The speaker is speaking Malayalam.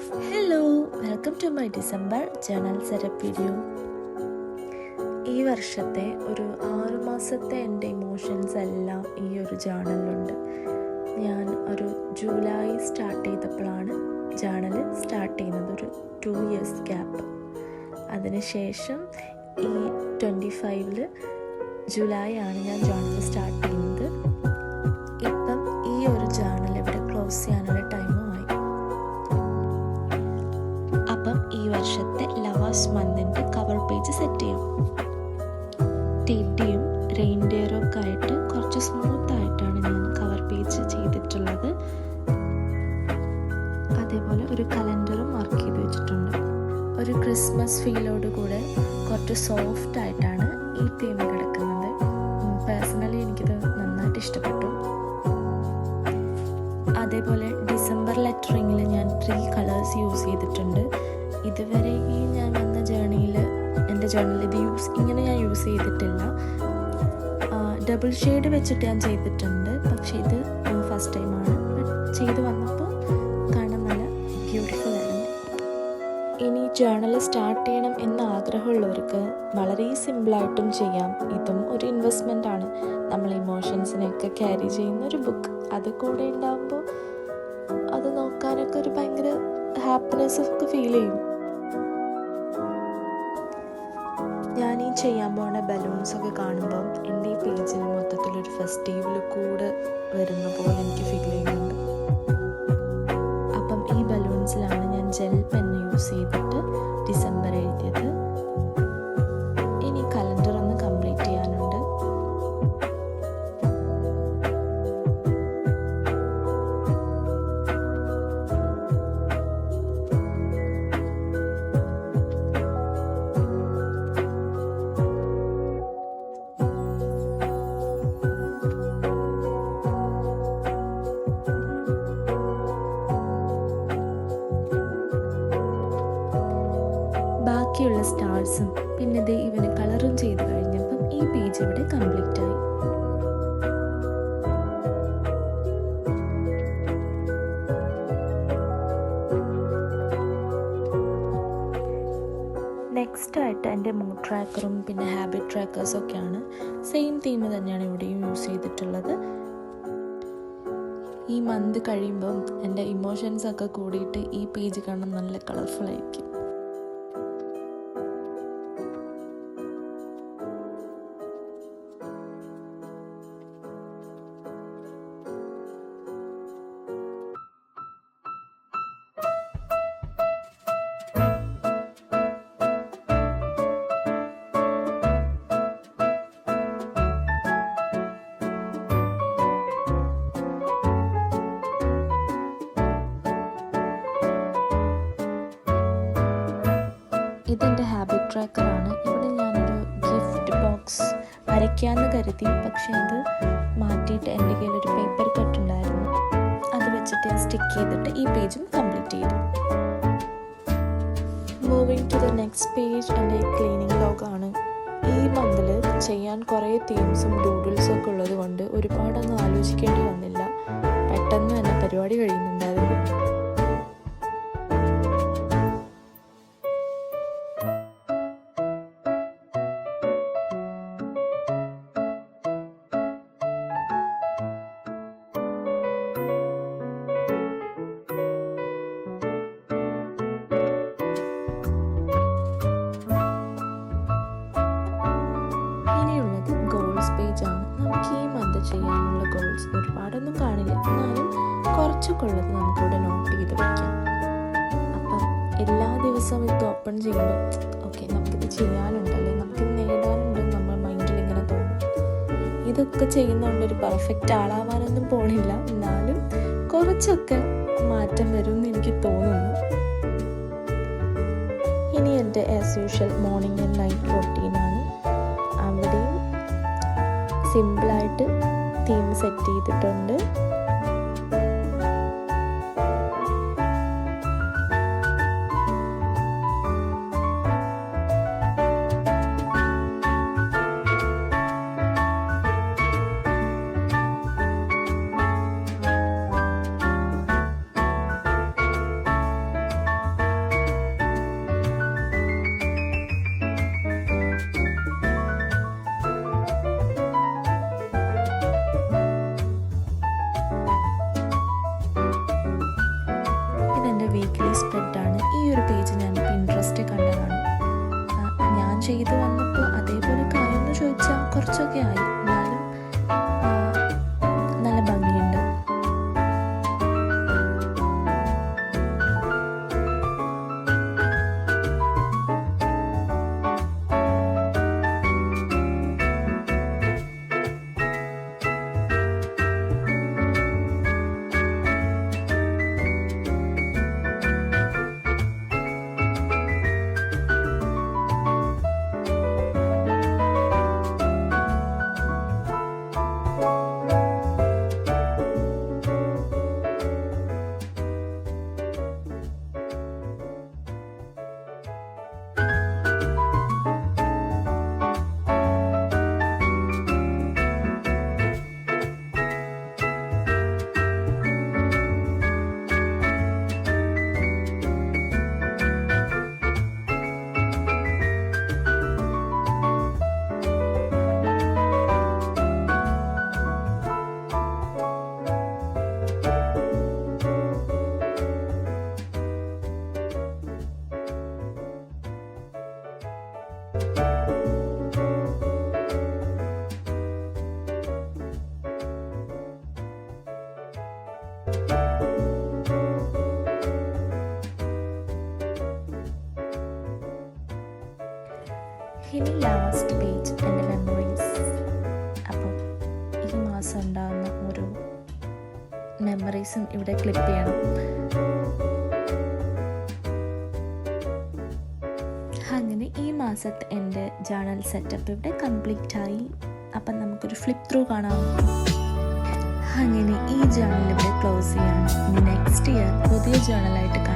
Hello, welcome to my December journal setup video. ഈ വർഷത്തെ ഒരു 6 മാസത്തെ എൻ്റെ ഇമോഷൻസ് എല്ലാം ഈ ഒരു ജേണലിലുണ്ട്. ഞാൻ ഒരു ജൂലൈ സ്റ്റാർട്ട് ചെയ്തപ്പോഴാണ് ജേണൽ സ്റ്റാർട്ട് ചെയ്യുന്നത്, ഒരു 2 years ഗ്യാപ്പ്. അതിനുശേഷം ഈ 25 ജൂലൈ ആണ് ഞാൻ ജേണൽ സ്റ്റാർട്ട് ചെയ്യുന്നത്. ഇപ്പം ഈ ഒരു ജേണൽ ഇവിടെ ക്ലോസ് ചെയ്യാനുള്ള ടൈമുമായി. അപ്പം ഈ വർഷത്തെ ലാസ്റ്റ് മന്തിൻ്റെ കവർ പേജ് സെറ്റ് ചെയ്യും. ടെഡിയും റെയിൻഡിയറും ഒക്കെ ആയിട്ട് കുറച്ച് സ്മൂത്തായിട്ടാണ് ഞാൻ കവർ പേജ് ചെയ്തിട്ടുള്ളത്. അതേപോലെ ഒരു കലണ്ടറും മാർക്ക് ചെയ്ത് വെച്ചിട്ടുണ്ട്. ഒരു ക്രിസ്മസ് ഫീലോട് കൂടെ കുറച്ച് സോഫ്റ്റ് ആയിട്ടാണ് ഈ തീം കിടക്കുന്നത്. പേഴ്സണലി എനിക്കിത് നന്നായിട്ട് ഇഷ്ടപ്പെട്ടു. അതേപോലെ ഡിസംബർ ലെറ്ററിങ്ങിൽ ഞാൻ 3 കളേഴ്സ് യൂസ് ചെയ്തിട്ടുണ്ട്. ഇതുവരെ ഈ ഞാൻ വന്ന എൻ്റെ ജേർണലിൽ ഇത് ഇങ്ങനെ ഞാൻ യൂസ് ചെയ്തിട്ടില്ല. ഡബിൾ ഷെയ്ഡ് വെച്ചിട്ട് ഞാൻ ചെയ്തിട്ടുണ്ട്, പക്ഷേ ഇത് ഫസ്റ്റ് ടൈമാണ്. ചെയ്ത് വന്നപ്പോൾ കാണാൻ നല്ല ബ്യൂട്ടിഫുൾ ആയിരുന്നു. ഇനി ജേർണൽ സ്റ്റാർട്ട് ചെയ്യണം എന്ന ആഗ്രഹമുള്ളവർക്ക് വളരെ സിമ്പിളായിട്ടും ചെയ്യാം. ഇതും ഒരു ഇൻവെസ്റ്റ്മെൻ്റ് ആണ്. നമ്മൾ ഇമോഷൻസിനെയൊക്കെ ക്യാരി ചെയ്യുന്ന ഒരു ബുക്ക്, അത് കൂടെ ഉണ്ടാകുമ്പോൾ അത് നോക്കാനൊക്കെ ഒരു ഭയങ്കര ഹാപ്പിനെസ് ഒക്കെ ഫീൽ ചെയ്യും. ഞാൻ ഈ ചെയ്യാൻ പോകുന്ന ബലൂൺസൊക്കെ കാണുമ്പോൾ എൻ്റെ ഈ പേജിൽ മൊത്തത്തിലൊരു ഫെസ്റ്റീവൽ കൂടെ വരുന്ന പോലെ എനിക്ക് ഫീൽ ചെയ്യുന്നുണ്ട്. അപ്പം ഈ ബലൂൺസിലാണ് ഞാൻ ജെൽ പെൻ യൂസ് ചെയ്തിട്ട് ഡിസംബർ എഴുതിയത്. ഇനി കലണ്ടർ ഒന്ന് കംപ്ലീറ്റ് ചെയ്യാനുണ്ട്. ബാക്കിയുള്ള സ്റ്റാർസും പിന്നെ ദേ ഇവന് കളറും ചെയ്ത് കഴിഞ്ഞപ്പം ഈ പേജ് ഇവിടെ കംപ്ലീറ്റ് ആയി. നെക്സ്റ്റ് ആയിട്ട് എൻ്റെ മൂഡ് ട്രാക്കറും പിന്നെ ഹാബിറ്റ് ട്രാക്കേഴ്സും ഒക്കെയാണ്. സെയിം തീം തന്നെയാണ് ഇവിടെയും യൂസ് ചെയ്തിട്ടുള്ളത്. ഈ മന്ത് കഴിയുമ്പം എൻ്റെ ഇമോഷൻസ് ഒക്കെ കൂടിയിട്ട് ഈ പേജ് കാണാൻ നല്ല കളർഫുൾ ആയിരിക്കും. ഇതെൻ്റെ ഹാബിറ്റ് ട്രാക്കറാണ്. ഇവിടെ ഞാനൊരു ഗിഫ്റ്റ് ബോക്സ് വരയ്ക്കാമെന്ന് കരുതി, പക്ഷേ അത് മാറ്റിയിട്ട് എൻ്റെ കയ്യിലൊരു പേപ്പർ കട്ട് ഉണ്ടായിരുന്നു. അത് വെച്ചിട്ട് ഞാൻ സ്റ്റിക്ക് ചെയ്തിട്ട് ഈ പേജും കംപ്ലീറ്റ് ചെയ്തു. Moving to the next page എൻ്റെ ക്ലീനിങ് ലോഗാണ്. ഈ മന്തിൽ ചെയ്യാൻ കുറേ തീംസും ഡൂഡിൽസും ഒക്കെ ഉള്ളത് കൊണ്ട് ഒരുപാടൊന്നും ആലോചിക്കേണ്ടി വന്നില്ല. പെട്ടെന്ന് തന്നെ പരിപാടി കഴിയുന്നുണ്ടായിരുന്നു. നമുക്ക് ഈ മന്ത് ചെയ്യാനുള്ള ഗോൾസ് ഒരുപാടൊന്നും കാണില്ല, എന്നാലും കുറച്ചൊക്കെ ഉള്ളത് നമുക്കിവിടെ നോട്ട് ചെയ്ത് വയ്ക്കാം. അപ്പം എല്ലാ ദിവസവും ഇത് ഓപ്പൺ ചെയ്യുമ്പോൾ ഓക്കെ നമുക്കിത് ചെയ്യാനുണ്ടല്ലേ, നമുക്കിത് നേടാനുണ്ടെന്ന് നമ്മൾ മൈൻഡിൽ ഇങ്ങനെ തോന്നും. ഇതൊക്കെ ചെയ്യുന്നതുകൊണ്ട് ഒരു പെർഫെക്റ്റ് ആളാവാനൊന്നും പോണില്ല, എന്നാലും കുറച്ചൊക്കെ മാറ്റം വരും എന്ന് എനിക്ക് തോന്നുന്നു. ഇനി എൻ്റെ as usual morning and night റൊട്ടീനാണ്. അവിടെയും സിമ്പിളായിട്ട് തീം സെറ്റ് ചെയ്തിട്ടുണ്ട്. ചെയ്ത് വന്നപ്പോൾ അതേപോലെ കായെന്ന് ചോദിച്ചാൽ കുറച്ചൊക്കെ ആയി, എന്നാലും നല്ല ഭംഗിയുണ്ട്. ഇനി ലാസ്റ്റ് പേജ് എൻ്റെ മെമ്മറീസ്. അപ്പോൾ ഈ മാസം ഉണ്ടാകുന്ന ഓരോ മെമ്മറീസും ഇവിടെ ക്ലിപ്പ് ചെയ്യണം. അങ്ങനെ ഈ മാസത്തെ എൻ്റെ ജേണൽ സെറ്റപ്പ് ഇവിടെ കംപ്ലീറ്റ് ആയി. അപ്പം നമുക്കൊരു ഫ്ലിപ്പ് ത്രൂ കാണാം. അങ്ങനെ ഈ ജേണൽ ഇവിടെ ക്ലോസ് ചെയ്യണം. നെക്സ്റ്റ് ഇയർ പുതിയ ജേണലായിട്ട് കാണാം.